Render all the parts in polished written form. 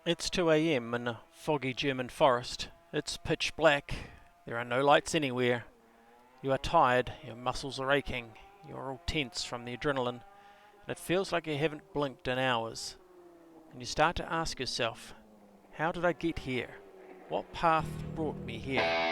It's 2 a.m. in a foggy German forest. It's pitch black. There are no lights anywhere. You are tired, your muscles are aching, you're all tense from the adrenaline, and it feels like you haven't blinked in hours. And you start to ask yourself, how did I get here? What path brought me here?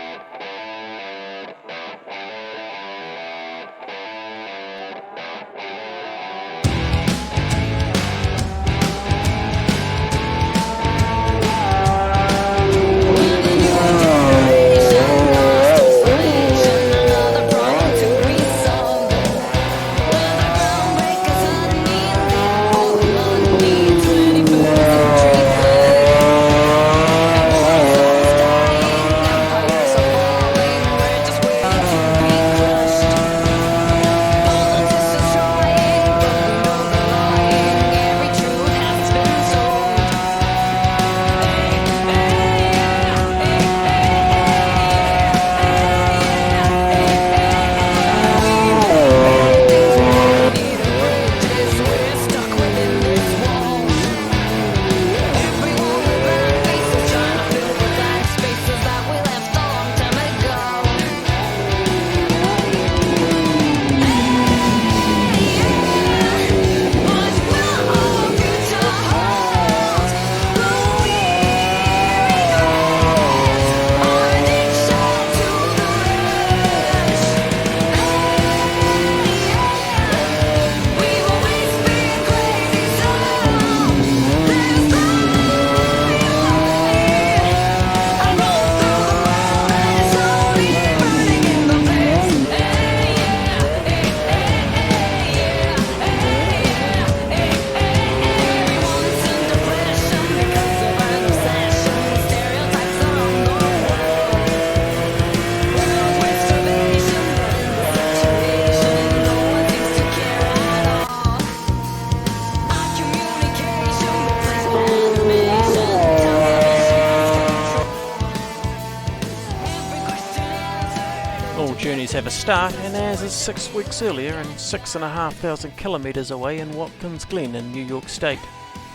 Journeys have a start, and as is 6 weeks earlier and 6,500 kilometres away in Watkins, Glen in New York State.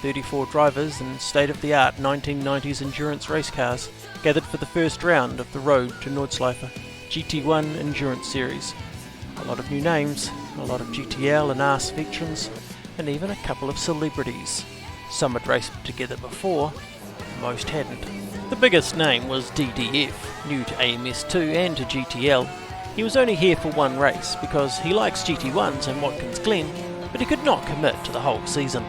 34 drivers in state-of-the-art 1990s endurance race cars gathered for the first round of the Road to Nordschleife GT1 Endurance Series. A lot of new names, a lot of GTL and ARS veterans, and even a couple of celebrities. Some had raced together before, most hadn't. The biggest name was DDF, new to AMS2 and to GTL. He was only here for one race because he likes GT1s in Watkins Glen, but he could not commit to the whole season.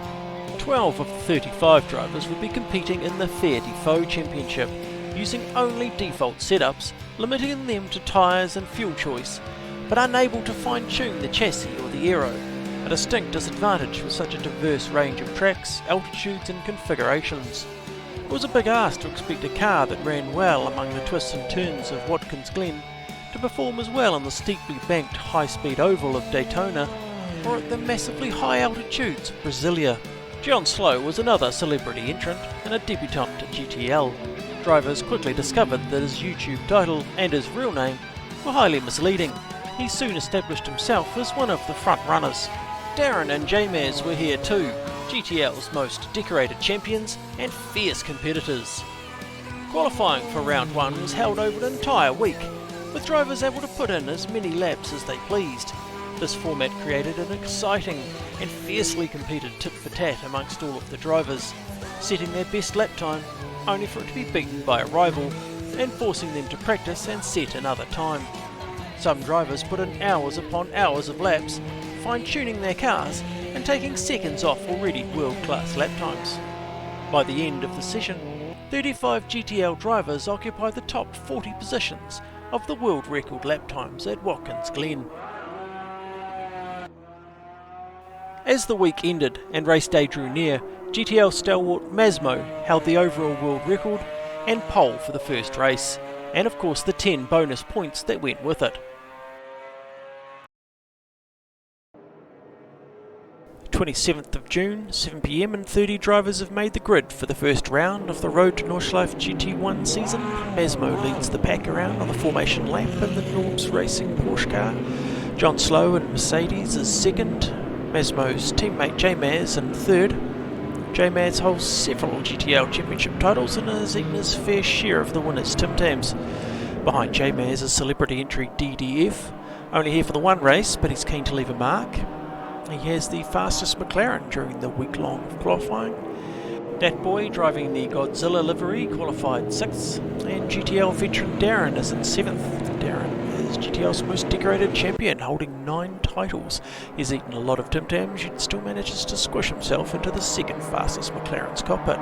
12 of the 35 drivers would be competing in the Fair Default Championship, using only default setups, limiting them to tyres and fuel choice, but unable to fine-tune the chassis or the aero, a distinct disadvantage with such a diverse range of tracks, altitudes and configurations. It was a big ask to expect a car that ran well among the twists and turns of Watkins Glen to perform as well on the steeply banked high-speed oval of Daytona or at the massively high altitudes of Brasilia. John Slow was another celebrity entrant and a debutant at GTL. Drivers quickly discovered that his YouTube title and his real name were highly misleading. He soon established himself as one of the front runners. Darren and JMazz were here too, GTL's most decorated champions and fierce competitors. Qualifying for round 1 was held over an entire week, with drivers able to put in as many laps as they pleased. This format created an exciting and fiercely competed tit-for-tat amongst all of the drivers, setting their best lap time only for it to be beaten by a rival and forcing them to practice and set another time. Some drivers put in hours upon hours of laps, fine-tuning their cars and taking seconds off already world-class lap times. By the end of the session, 35 GTL drivers occupied the top 40 positions of the world record lap times at Watkins Glen. As the week ended and race day drew near, GTL stalwart Mazmo held the overall world record and pole for the first race, and of course the 10 bonus points that went with it. 27th of June, 7 PM and 30 drivers have made the grid for the first round of the Road to Nordschleife GT1 season. Mazmo leads the pack around on the formation lap in the Norbs racing Porsche car. John Slow in Mercedes is second, Mazmo's teammate JMazz in third, JMazz holds several GTL Championship titles and has eaten his fair share of the winners' Tim Tams. Behind JMazz is celebrity entry DDF, only here for the one race, but he's keen to leave a mark. He has the fastest McLaren during the week-long qualifying. Datboi, driving the Godzilla livery, qualified 6th, and GTL veteran Darren is in 7th. Darren is GTL's most decorated champion, holding 9 titles. He's eaten a lot of Tim Tams, yet still manages to squish himself into the second fastest McLaren's cockpit.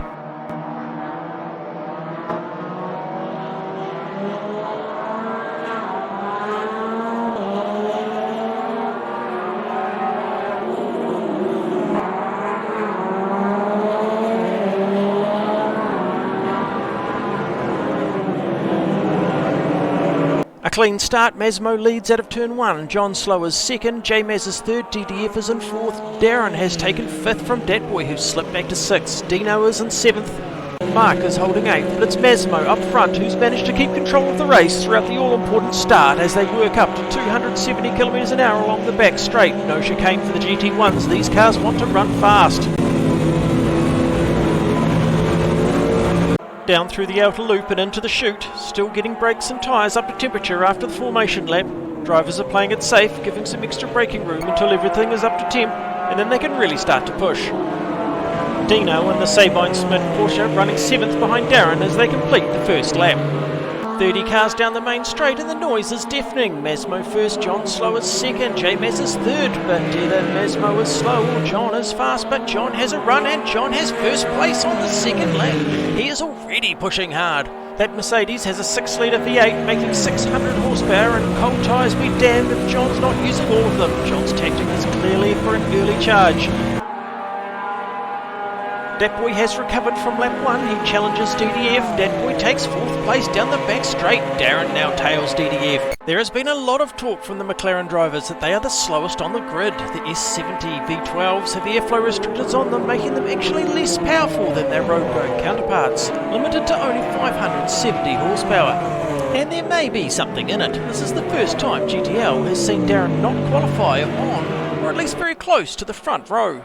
A clean start, Mazmo leads out of turn 1, John Slow is 2nd, JMazz is 3rd, DDF is in 4th, Darren has taken 5th from Datboi who's slipped back to 6th, Deano is in 7th, Mark is holding 8th, but it's Mazmo up front who's managed to keep control of the race throughout the all-important start as they work up to 270 km an hour along the back straight. No chicane for the GT1s, these cars want to run fast. Down through the outer loop and into the chute, still getting brakes and tyres up to temperature after the formation lap. Drivers are playing it safe, giving some extra braking room until everything is up to temp, and then they can really start to push. Deano and the Sabine Smith Porsche running 7th behind Darren as they complete the first lap. 30 cars down the main straight and the noise is deafening. Mazmo first, John Slow is 2nd, JMazz is 3rd, but either Mazmo is slow or John is fast, but John has a run and John has first place on the second lap. He is already pushing hard. That Mercedes has a 6-litre V8 making 600 horsepower and cold tyres be damned if John's not using all of them. John's tactic is clearly for an early charge. Datboi has recovered from lap 1, he challenges DDF, Datboi takes 4th place down the back straight, Darren now tails DDF. There has been a lot of talk from the McLaren drivers that they are the slowest on the grid. The S70 V12s have airflow restrictors on them, making them actually less powerful than their road counterparts, limited to only 570 horsepower. And there may be something in it. This is the first time GTL has seen Darren not qualify on, or at least very close to the front row.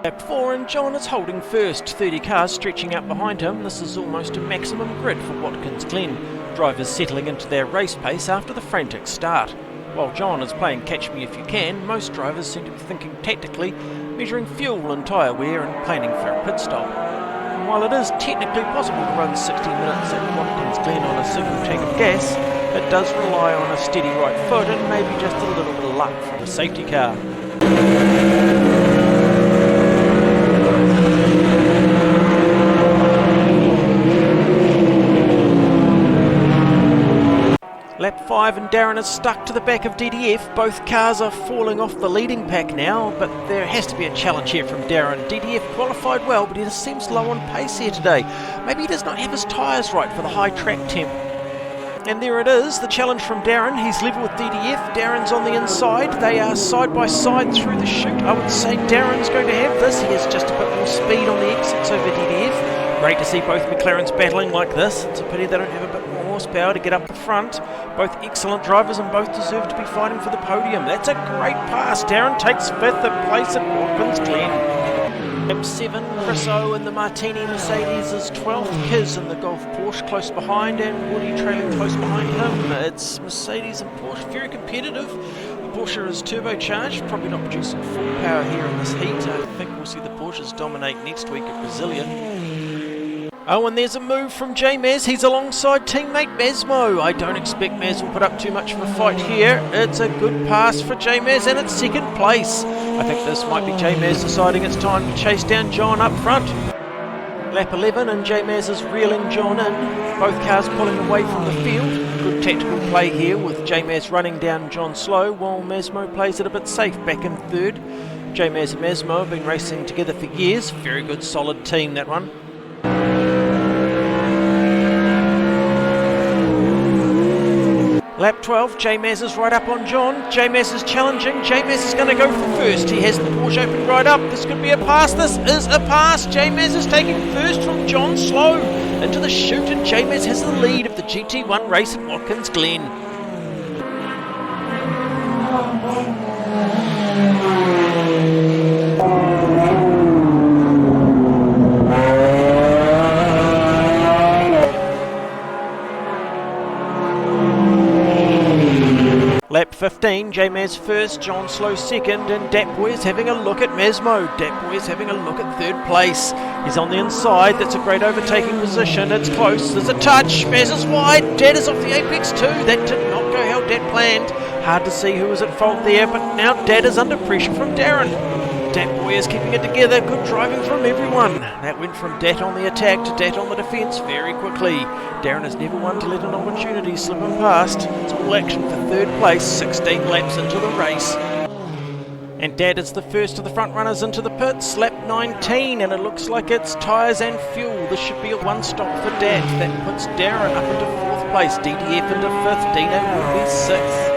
Lap 4 and John is holding first, 30 cars stretching out behind him. This is almost a maximum grid for Watkins Glen. Drivers settling into their race pace after the frantic start. While John is playing catch me if you can, most drivers seem to be thinking tactically, measuring fuel and tyre wear and planning for a pit stop. And while it is technically possible to run 60 minutes at Watkins Glen on a single tank of gas, it does rely on a steady right foot and maybe just a little bit of luck from a safety car. Lap 5 and Darren is stuck to the back of DDF. Both cars are falling off the leading pack now, but there has to be a challenge here from Darren. DDF qualified well, but he just seems low on pace here today. Maybe he does not have his tyres right for the high track temp. And there it is, the challenge from Darren. He's level with DDF, Darren's on the inside. They are side by side through the chute. I would say Darren's going to have this. He has just a bit more speed on the exits over DDF. Great to see both McLarens battling like this. It's a pity they don't have a bit more horsepower to get up the front. Both excellent drivers and both deserve to be fighting for the podium. That's a great pass. Darren takes 5th place at Watkins Glen. Lap 7, ChrispY in the Martini Mercedes is 12th. Kiz in the Golf Porsche close behind, and Woody trailing close behind him. It's Mercedes and Porsche, very competitive. The Porsche is turbocharged, probably not producing full power here in this heat. I think we'll see the Porsches dominate next week at Brasilia. Oh, and there's a move from JMazz. He's alongside teammate Mazmo. I don't expect Maz will put up too much of a fight here. It's a good pass for JMazz and it's 2nd place. I think this might be JMazz deciding it's time to chase down John up front. Lap 11 and JMazz is reeling John in. Both cars pulling away from the field. Good tactical play here with JMazz running down John Slow while Mazmo plays it a bit safe back in 3rd. JMazz and Mazmo have been racing together for years. Very good solid team, that one. Lap 12, JMazz is right up on John. JMazz is challenging. JMazz is going to go for first. He has the Porsche open right up. This could be a pass. This is a pass. JMazz is taking first from John Slow into the chute, and JMazz has the lead of the GT1 race at Watkins Glen. Lap 15, JMazz first, John Slow second, and Datboi is having a look at Mazmo. Datboi is having a look at third place. He's on the inside, that's a great overtaking position, it's close, there's a touch, Maz is wide, Dat is off the apex too, that did not go how Dat planned. Hard to see who was at fault there, but now Dat is under pressure from Darren. Datboi is keeping it together, good driving from everyone. That went from Dat on the attack to Dat on the defence very quickly. Darren is never one to let an opportunity slip him past. It's all action for third place, 16 laps into the race. And Dat is the first of the front runners into the pits, lap 19, and it looks like it's tyres and fuel. This should be a one stop for Dat. That puts Darren up into 4th place, DDF into 5th, Deano will be 6th.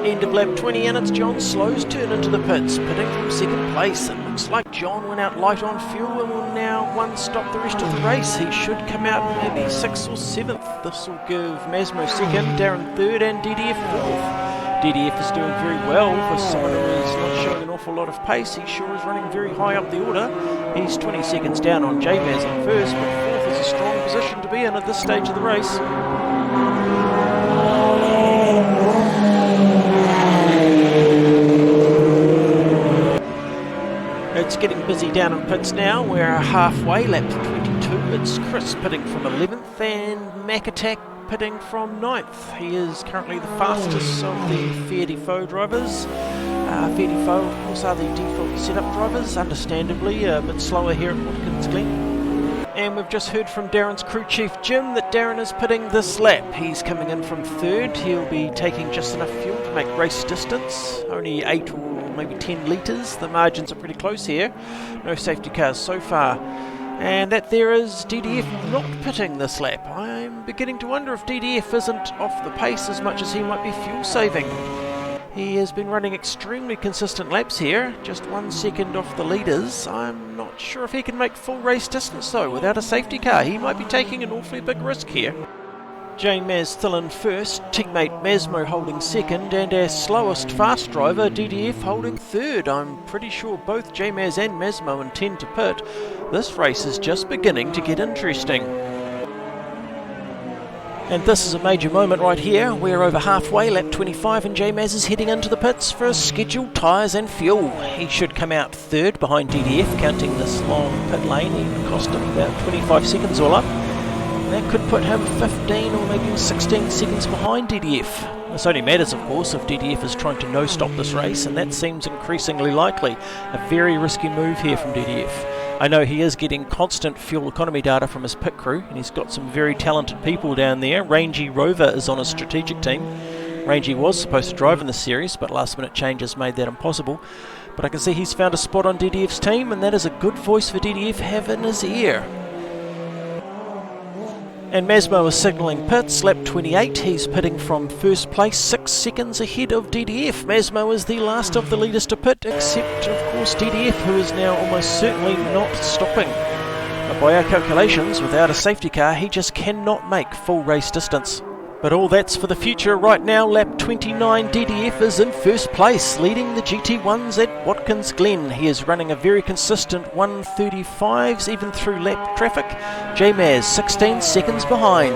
End of lap 20 and it's John Slow's turn into the pits, pitting from 2nd place. It looks like John went out light on fuel and will now one stop the rest of the race. He should come out maybe 6th or 7th. This will give Mazmo 2nd, Darren 3rd and DDF 4th. DDF is doing very well for someone who is not showing an awful lot of pace. He sure is running very high up the order. He's 20 seconds down on JMazz on 1st, but 4th is a strong position to be in at this stage of the race. It's getting busy down in pits now. We're halfway, lap 22. It's Chris pitting from 11th and MacAttack pitting from 9th. He is currently the fastest of the Fair Default drivers. Fair Default, of course, are the default setup drivers, understandably a bit slower here at Watkins, Glen. And we've just heard from Darren's crew chief Jim that Darren is pitting this lap. He's coming in from 3rd. He'll be taking just enough fuel to make race distance, only 8 or maybe 10 litres. The margins are pretty close here. No safety cars so far. And that there is DDF not pitting this lap. I'm beginning to wonder if DDF isn't off the pace as much as he might be fuel saving. He has been running extremely consistent laps here, just 1 second off the leaders. I'm not sure if he can make full race distance though without a safety car. He might be taking an awfully big risk here. JMazz still in 1st, teammate Mazmo holding 2nd, and our slowest fast driver DDF holding 3rd. I'm pretty sure both JMazz and Mazmo intend to pit. This race is just beginning to get interesting. And this is a major moment right here. We're over halfway, lap 25, and JMazz is heading into the pits for scheduled tyres and fuel. He should come out 3rd behind DDF, counting this long pit lane. It would cost him about 25 seconds all up. That could put him 15 or maybe 16 seconds behind DDF. This only matters, of course, if DDF is trying to no-stop this race, and that seems increasingly likely. A very risky move here from DDF. I know he is getting constant fuel economy data from his pit crew, and he's got some very talented people down there. Rangy Rover is on his strategic team. Rangy was supposed to drive in this series, but last-minute changes made that impossible. But I can see he's found a spot on DDF's team, and that is a good voice for DDF to have in his ear. And Mazmo is signalling pits, lap 28. He's pitting from 1st place, 6 seconds ahead of DDF. Mazmo is the last of the leaders to pit, except of course DDF, who is now almost certainly not stopping. But by our calculations, without a safety car, he just cannot make full race distance. But all that's for the future. Right now, lap 29, DDF is in 1st place, leading the GT1s at Watkins Glen. He is running a very consistent 1:35s even through lap traffic. JMazz 16 seconds behind.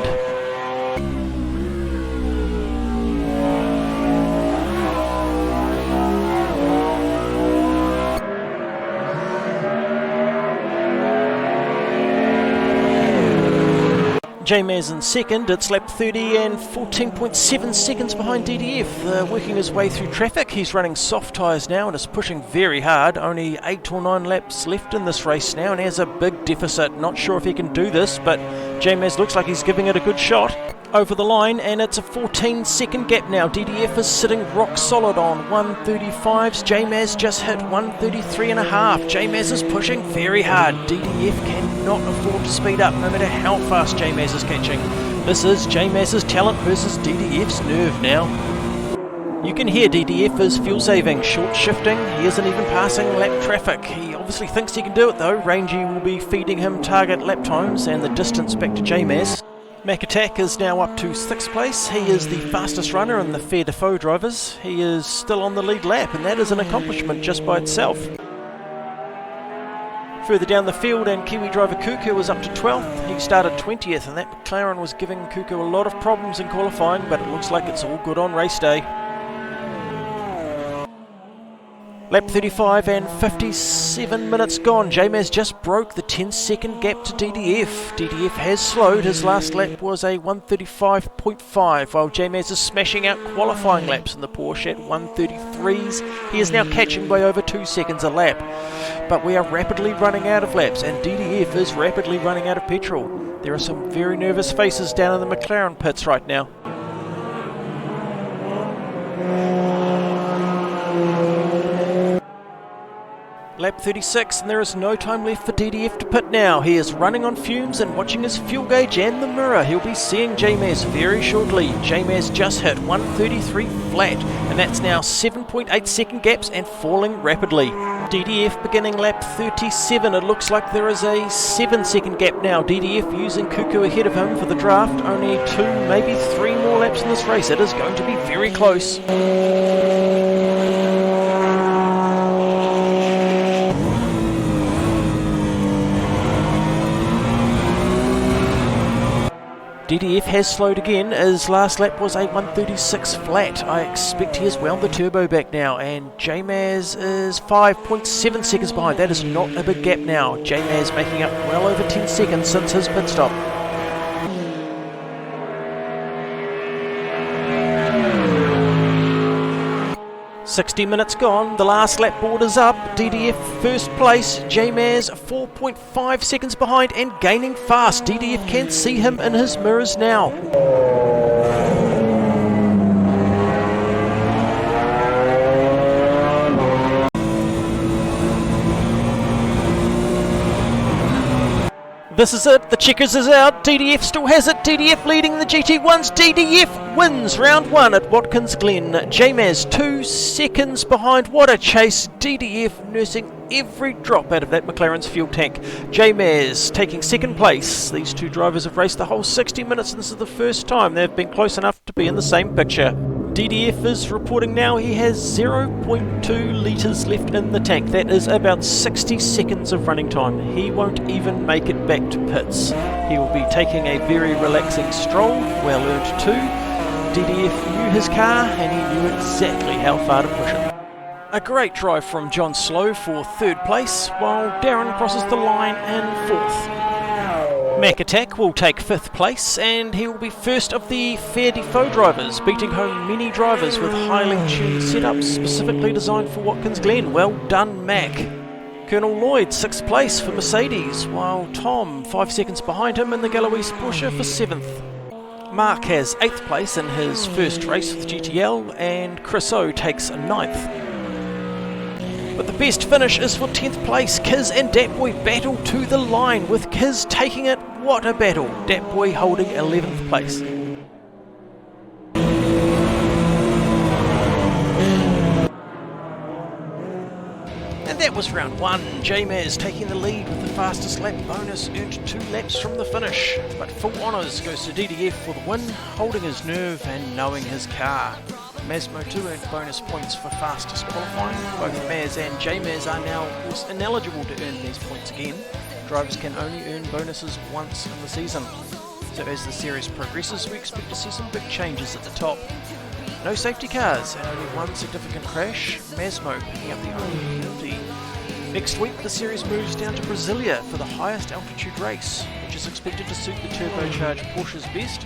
JMazz in 2nd, it's lap 30 and 14.7 seconds behind DDF. Working his way through traffic, he's running soft tyres now and is pushing very hard. Only 8 or 9 laps left in this race now and has a big deficit. Not sure if he can do this, but JMazz looks like he's giving it a good shot. Over the line, and it's a 14-second gap now. DDF is sitting rock solid on 1:35s. JMazz just hit 1:33.5. JMazz is pushing very hard. DDF cannot afford to speed up no matter how fast JMazz is catching. This is JMazz's talent versus DDF's nerve now. You can hear DDF is fuel saving, short shifting. He isn't even passing lap traffic. He obviously thinks he can do it though. Rangy will be feeding him target lap times and the distance back to JMazz. MacAttack is now up to 6th place. He is the fastest runner in the Fair Default drivers. He is still on the lead lap, and that is an accomplishment just by itself. Further down the field, and Kiwi driver Kuku was up to 12th. He started 20th, and that McLaren was giving Kuku a lot of problems in qualifying, but it looks like it's all good on race day. Lap 35 and 57 minutes gone. JMazz just broke the 10-second gap to DDF. DDF has slowed. His last lap was a 1:35.5, while JMazz is smashing out qualifying laps in the Porsche at 1:33s. He is now catching by over 2 seconds a lap. But we are rapidly running out of laps, and DDF is rapidly running out of petrol. There are some very nervous faces down in the McLaren pits right now. Lap 36, and there is no time left for DDF to pit now. He is running on fumes and watching his fuel gauge and the mirror. He'll be seeing JMazz very shortly. JMazz just hit 1:33 flat, and that's now 7.8 second gaps and falling rapidly. DDF beginning lap 37. It looks like there is a 7-second gap now. DDF using Kuku ahead of him for the draft. Only 2, maybe 3 more laps in this race. It is going to be very close. DDF has slowed again. His last lap was a 1:36 flat. I expect he has wound the turbo back now, and JMazz is 5.7 seconds behind. That is not a big gap now. JMazz making up well over 10 seconds since his pit stop. "60 minutes gone, the last lap board is up. DDF first place, JMazz 4.5 seconds behind and gaining fast. DDF can see him in his mirrors now. This is it, the checkers is out, DDF still has it, DDF leading the GT1s, DDF wins round 1 at Watkins Glen. JMazz 2 seconds behind, what a chase, DDF nursing every drop out of that McLaren's fuel tank. JMazz taking second place. These two drivers have raced the whole 60 minutes and this is the first time they've been close enough to be in the same picture. DDF is reporting now he has 0.2 litres left in the tank. That is about 60 seconds of running time. He won't even make it back to pits. He will be taking a very relaxing stroll, well earned too. DDF knew his car and he knew exactly how far to push it. A great drive from John Slow for third place, while Darren crosses the line in fourth. MacAttack will take 5th place, and he will be first of the Fair Default drivers, beating home many drivers with highly tuned setups specifically designed for Watkins Glen. Well done, Mac. Colonel Lloyd 6th place for Mercedes, while Tom 5 seconds behind him in the Galois Porsche for 7th. Mark has 8th place in his first race with GTL, and ChrispY takes 9th. But the best finish is for 10th place. Kiz and Datboi battle to the line, with Kiz taking it. What a battle. Datboi holding 11th place. And that was round 1. JMazz taking the lead with the fastest lap bonus, earned 2 laps from the finish. But full honours goes to DDF for the win, holding his nerve and knowing his car. Mazmo too earned bonus points for fastest qualifying. Both Maz and JMazz are now ineligible to earn these points again. Drivers can only earn bonuses once in the season. So as the series progresses, we expect to see some big changes at the top. No safety cars and only one significant crash, Mazmo picking up the only penalty. Next week the series moves down to Brasilia for the highest altitude race, which is expected to suit the turbocharged Porsches best.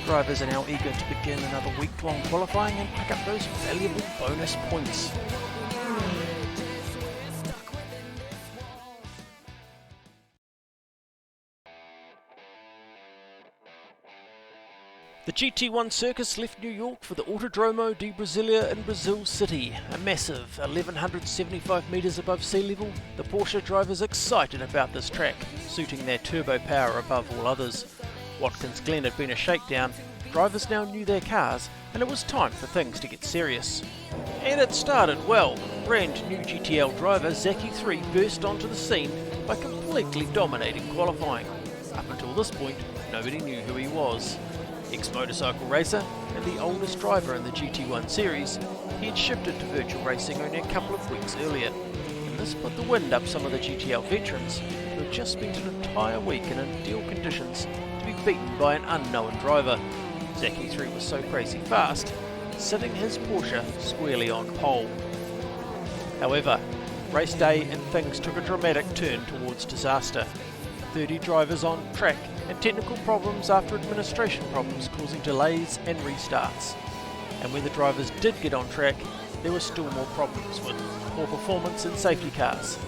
Drivers are now eager to begin another week-long qualifying and pick up those valuable bonus points. The GT1 circus left New York for the Autodromo di Brasilia in Brazil City. A massive 1175 metres above sea level, the Porsche drivers excited about this track, suiting their turbo power above all others. Watkins Glen had been a shakedown, drivers now knew their cars, and it was time for things to get serious. And it started well. Brand new GTL driver Zaki 3 burst onto the scene by completely dominating qualifying. Up until this point, nobody knew who he was. Ex-motorcycle racer and the oldest driver in the GT1 series, he had shifted to virtual racing only a couple of weeks earlier. In this put the wind up some of the GTL veterans, who had just spent an entire week in ideal conditions to be beaten by an unknown driver. Zaki3 was so crazy fast, sitting his Porsche squarely on pole. However, race day and things took a dramatic turn towards disaster. 30 drivers on track and technical problems after administration problems causing delays and restarts. And when the drivers did get on track, there were still more problems with poor performance in safety cars.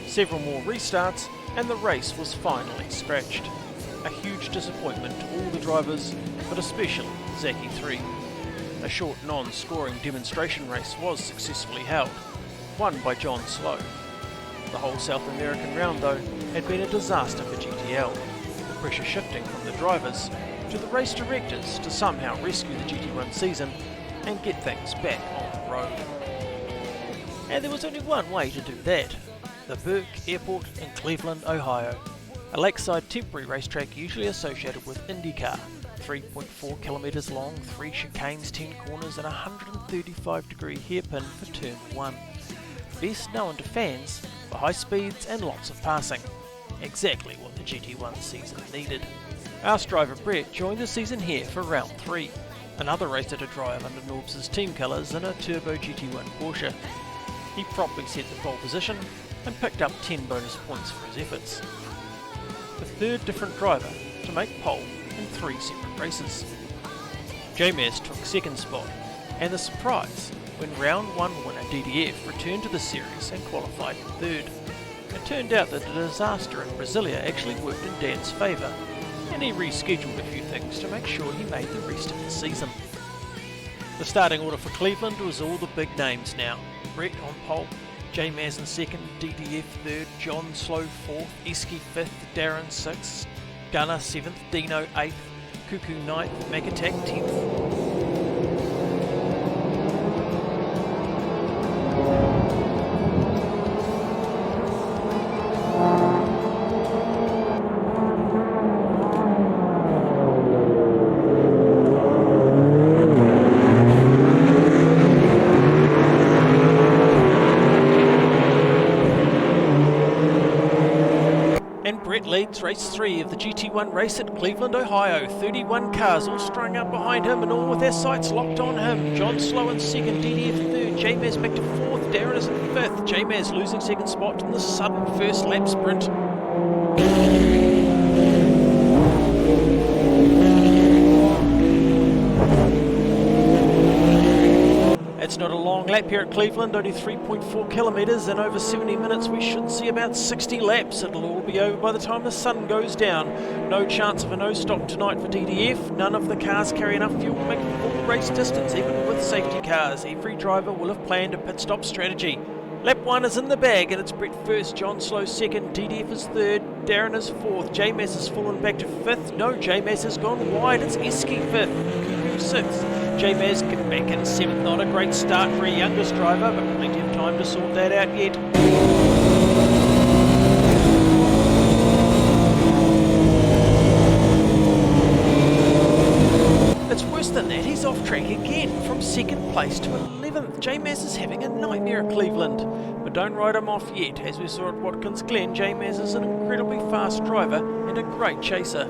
Several more restarts and the race was finally scratched. A huge disappointment to all the drivers, but especially Zaki3. A short non-scoring demonstration race was successfully held, won by John Slow. The whole South American round, though, had been a disaster for GTL, the pressure shifting from the drivers to the race directors to somehow rescue the GT1 season and get things back on the road. And there was only one way to do that: the Burke Airport in Cleveland, Ohio, a lakeside temporary racetrack usually associated with IndyCar, 3.4 kilometres long, 3 chicanes, 10 corners and a 135-degree hairpin for turn 1. Best known to fans for high speeds and lots of passing. Exactly what the GT1 season needed. Our driver Brett joined the season here for round 3. Another race to drive under Norbs' team colours in a turbo GT1 Porsche. He promptly set the pole position and picked up 10 bonus points for his efforts. The third different driver to make pole in 3 separate races. JMazz took second spot, and the surprise when round 1 winner DDF returned to the series and qualified third. It turned out that the disaster in Brasilia actually worked in Dan's favour, and he rescheduled a few things to make sure he made the rest of the season. The starting order for Cleveland was all the big names now. Brett on pole, JMazz in second, DDF third, John Slow fourth, Esky fifth, Darren 6th, Gunner 7th, Deano 8th, Kuku 9th, MacAttack 10th. Leads race 3 of the GT1 race at Cleveland, Ohio. 31 cars all strung up behind him and all with their sights locked on him. John Slow in second, DDF third, JMazz back to fourth, Darren is in fifth, JMazz losing second spot in the sudden first lap sprint. It's not a long lap here at Cleveland, only 3.4 kilometres. In over 70 minutes we should see about 60 laps. It'll all be over by the time the sun goes down. No chance of a no-stop tonight for DDF. None of the cars carry enough fuel to make a full race distance, even with safety cars. Every driver will have planned a pit stop strategy. Lap 1 is in the bag and it's Brett first, John Slow second, DDF is third, Darren is fourth, JMazz has fallen back to fifth. No, JMazz has gone wide, it's Esky fifth, Kuku sixth. JMazz get back in 7th, not a great start for a youngest driver, but plenty of time to sort that out yet. It's worse than that, he's off track again, from 2nd place to 11th. JMazz is having a nightmare at Cleveland, but don't write him off yet. As we saw at Watkins Glen, JMazz is an incredibly fast driver and a great chaser.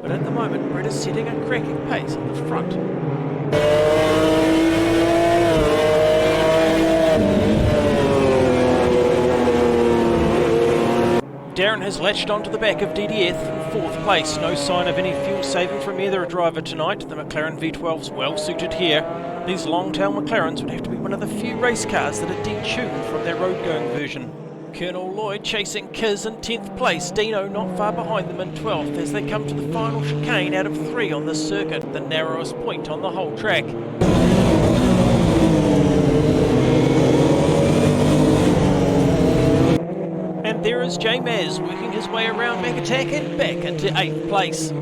But at the moment, Brett is setting a cracking pace at the front. Darren has latched onto the back of DDF in 4th place. No sign of any fuel saving from either driver tonight. The McLaren V12's well suited here. These long-tail McLarens would have to be one of the few race cars that are detuned from their road-going version. Colonel Lloyd chasing Kiz in 10th place, Deano not far behind them in 12th as they come to the final chicane out of 3 on this circuit, the narrowest point on the whole track. And there is JMazz working his way around MacAttack and back into 8th place.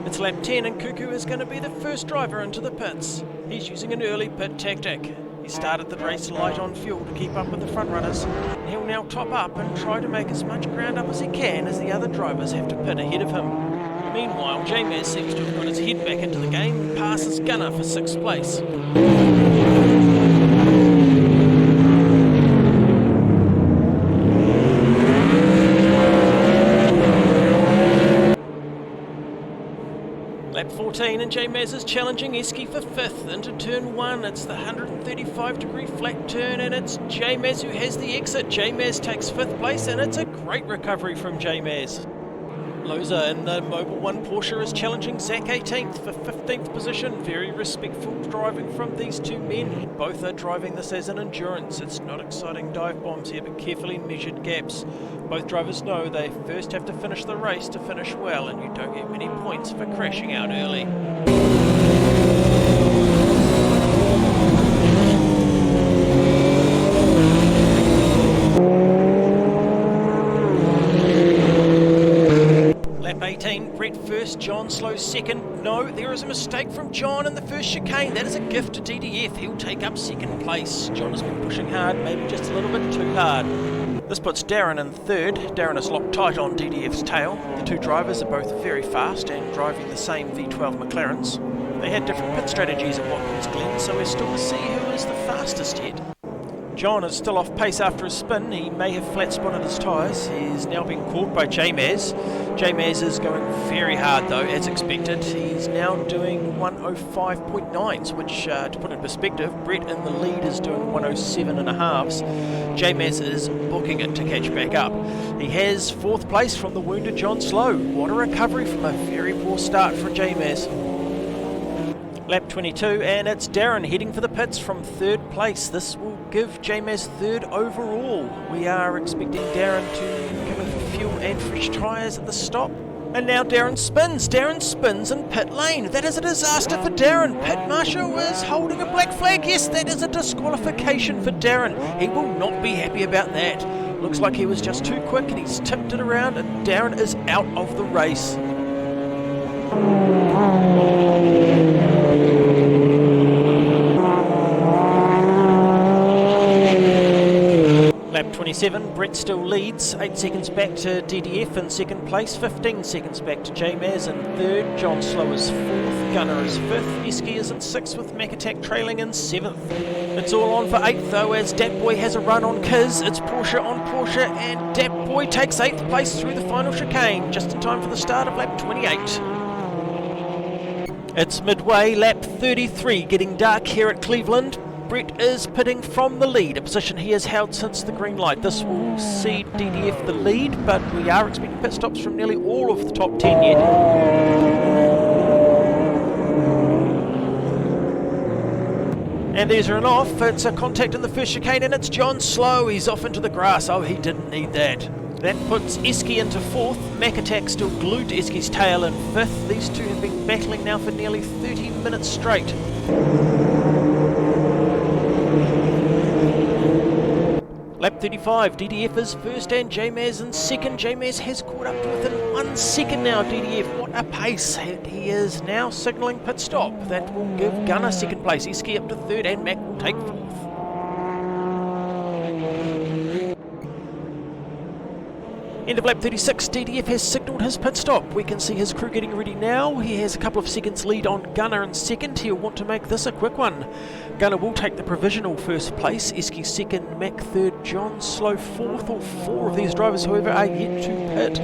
It's lap 10 and Kuku is going to be the first driver into the pits. He's using an early pit tactic. He started the race light on fuel to keep up with the front runners, and he'll now top up and try to make as much ground up as he can as the other drivers have to pit ahead of him. Meanwhile, JMazz seems to have got his head back into the game and passes Gunner for 6th place. and JMazz is challenging Esky for 5th into turn 1. It's the 135-degree flat turn, and it's JMazz who has the exit. JMazz takes 5th place, and it's a great recovery from JMazz. Loza in the Mobile 1 Porsche is challenging Zach 18th for 15th position. Very respectful driving from these two men. Both are driving this as an endurance. It's not exciting dive bombs here, but carefully measured gaps. Both drivers know they first have to finish the race to finish well, and you don't get many points for crashing out early. Lap 18, Brett first, John slow second. No, there is a mistake from John in the first chicane. That is a gift to DDF. He'll take up 2nd place. John has been pushing hard, maybe just a little bit too hard. This puts Darren in 3rd. Darren is locked tight on DDF's tail. The two drivers are both very fast and driving the same V12 McLarens. They had different pit strategies at Watkins Glen, so we're still to see who is the fastest yet. John is still off pace after a spin. He may have flat spotted his tyres. He's now been caught by JMazz. JMazz is going very hard though, as expected. He's now doing 105.9s, which to put in perspective, Brett in the lead is doing 107.5s. JMazz is booking it to catch back up. He has 4th place from the wounded John Slow. What a recovery from a very poor start for JMazz. Lap 22, and it's Darren heading for the pits from 3rd place. This will give JMazz 3rd overall. We are expecting Darren to come in for fuel and fresh tyres at the stop. And now Darren spins. Darren spins in pit lane. That is a disaster for Darren. Pit marshal is holding a black flag. Yes, that is a disqualification for Darren. He will not be happy about that. Looks like he was just too quick and he's tipped it around, and Darren is out of the race. Lap 27, Brett still leads, 8 seconds back to DDF in 2nd place, 15 seconds back to JMazz in 3rd, John Slow is 4th, Gunner is 5th, Esky is in 6th with MacAttack trailing in 7th. It's all on for 8th though, as Datboi has a run on Kiz. It's Porsche on Porsche, and Datboi takes 8th place through the final chicane, just in time for the start of lap 28. It's midway, lap 33, getting dark here at Cleveland. Brett is pitting from the lead, a position he has held since the green light. This will cede DDF the lead, but we are expecting pit stops from nearly all of the top 10 yet. And there's an off, it's a contact in the first chicane, and it's John Slow. He's off into the grass. Oh, he didn't need that. That puts Esky into 4th, MacAttack still glued to Esky's tail in 5th. These two have been battling now for nearly 30 minutes straight. Lap 35, DDF is 1st and JMazz in 2nd. JMazz has caught up to within 1 second now. DDF, what a pace. He is now signalling pit stop. That will give Gunner 2nd place. Esky up to 3rd and Mac will take 4th. End of lap 36, DDF has signalled his pit stop. We can see his crew getting ready now. He has a couple of seconds lead on Gunner in 2nd. He'll want to make this a quick one. Gunner will take the provisional 1st place. Esky 2nd, Mac 3rd, John Slow 4th. All 4 of these drivers, however, are yet to pit.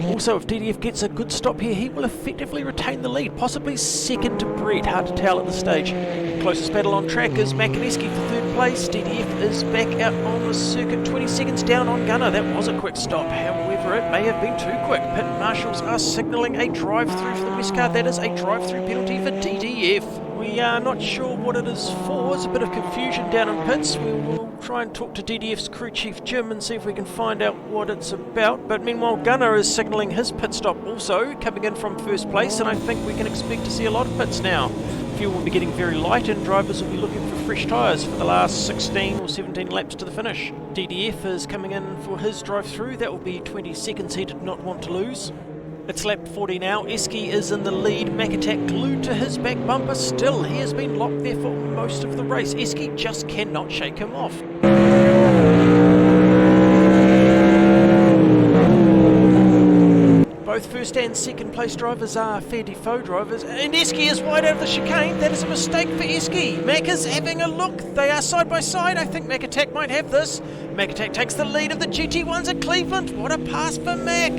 Also, if DDF gets a good stop here, he will effectively retain the lead, possibly 2nd to Brett. Hard to tell at this stage. Closest battle on track is Mac and Esky for 3rd place. DDF is back out on the circuit, 20 seconds down on Gunner. That was a quick stop. However, it may have been too quick. Pit marshals are signalling a drive-through for the West car. That is a drive-through penalty for DDF. We are not sure what it is for. There's a bit of confusion down in pits. We will try and talk to DDF's crew chief Jim and see if we can find out what it's about. But meanwhile, Gunner is signalling his pit stop also, coming in from 1st place, and I think we can expect to see a lot of pits now. Fuel will be getting very light and drivers will be looking for fresh tyres for the last 16 or 17 laps to the finish. DDF is coming in for his drive-through. That will be 20 seconds he did not want to lose. It's lap 40 now. Esky is in the lead. MacAttack glued to his back bumper still. He has been locked there for most of the race. Esky just cannot shake him off. Both 1st and 2nd place drivers are fair default drivers, and Esky is wide out of the chicane. That is a mistake for Esky. Mac is having a look. They are side by side. I think MacAttack might have this. MacAttack takes the lead of the GT1s at Cleveland. What a pass for Mac.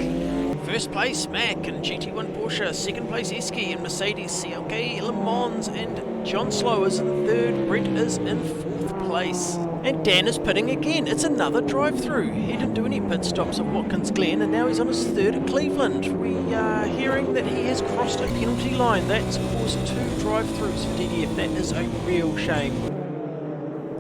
First place Mac and GT1 Porsche, second place Esky and Mercedes CLK, Le Mans and John Slow is in third, Brett is in fourth place. And Dan is pitting again, it's another drive-through. He didn't do any pit stops at Watkins Glen and now he's on his third at Cleveland. We are hearing that he has crossed a penalty line. That's caused 2 drive-throughs for DDF, that is a real shame.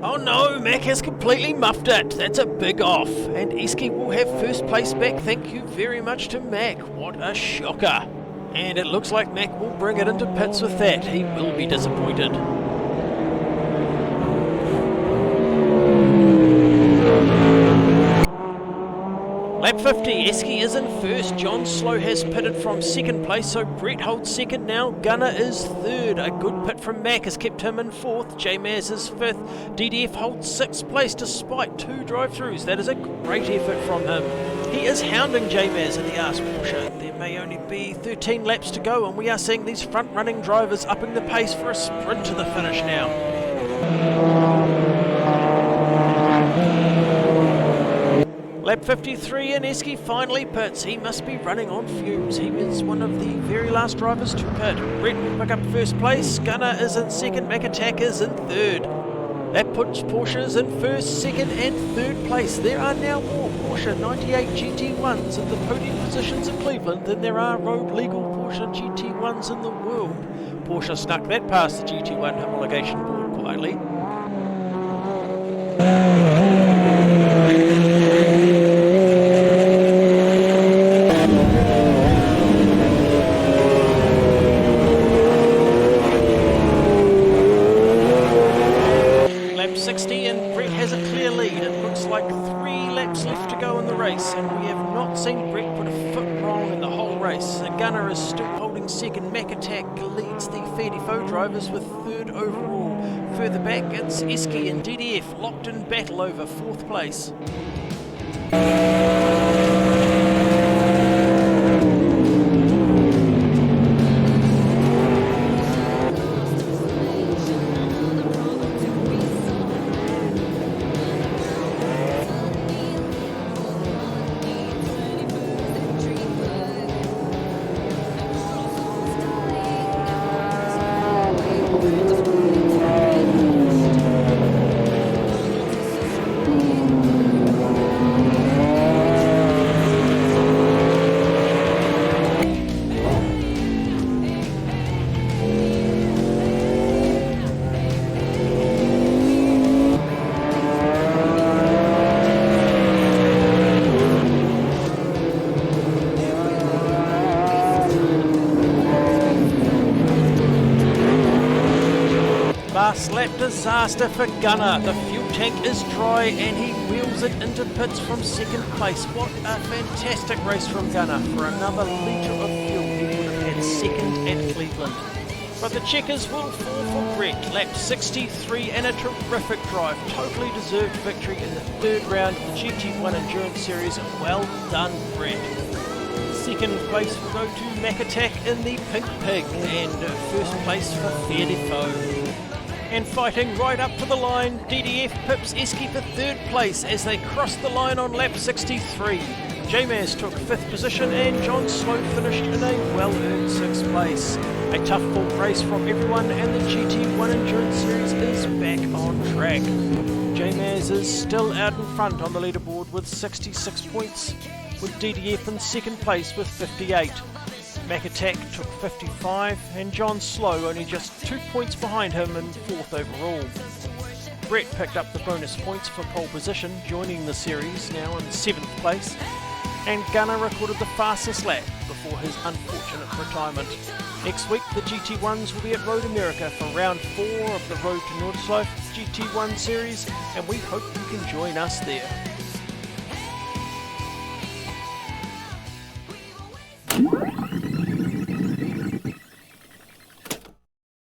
Oh no, Mac has completely muffed it. That's a big off. And Esky will have first place back. Thank you very much to Mac. What a shocker. And it looks like Mac will bring it into pits with that. He will be disappointed. Lap 50, Esky is in first, John Slow has pitted from second place, so Brett holds second now, Gunner is third, a good pit from Mac has kept him in fourth, JMazz is fifth, DDF holds sixth place despite 2 drive-thrus, that is a great effort from him. He is hounding JMazz in the Ars Porsche, there may only be 13 laps to go and we are seeing these front-running drivers upping the pace for a sprint to the finish now. Lap 53 and Esky finally pits. He must be running on fumes. He is one of the very last drivers to pit. Brett will pick up first place. Gunner is in second. MacAttack is in third. That puts Porsches in first, second and third place. There are now more Porsche 98 GT1s in the podium positions at Cleveland than there are road legal Porsche GT1s in the world. Porsche snuck that past the GT1 homologation board quietly. Lap 60 and Brett has a clear lead. It looks like 3 laps left to go in the race and we have not seen Brett put a foot wrong in the whole race. The Gunner is still holding second. MacAttack leads the Fairly-Fo drivers with third overall. Further back it's Esky and DDF locked in battle over fourth place. Last lap disaster for Gunner. The fuel tank is dry and he wheels it into pits from second place. What a fantastic race from Gunner. For another litre of fuel he would have had second at Cleveland. But the checkers will fall for Brett. Lap 63 and a terrific drive. Totally deserved victory in the third round of the GT1 Endurance Series. Well done, Brett. Second place will go to MacAttack in the Pink Pig and first place for Fairly-Fo. And fighting right up to the line, DDF pips Esky for third place as they cross the line on lap 63. JMazz took 5th position and John Slow finished in a well-earned 6th place. A tough fought race from everyone and the GT1 Endurance Series is back on track. JMazz is still out in front on the leaderboard with 66 points, with DDF in second place with 58. MacAttack took 55 and John Slow only just 2 points behind him in 4th overall. Brett picked up the bonus points for pole position, joining the series now in 7th place, and Gunner recorded the fastest lap before his unfortunate retirement. Next week the GT1s will be at Road America for round 4 of the Road to Nordschleife GT1 series and we hope you can join us there.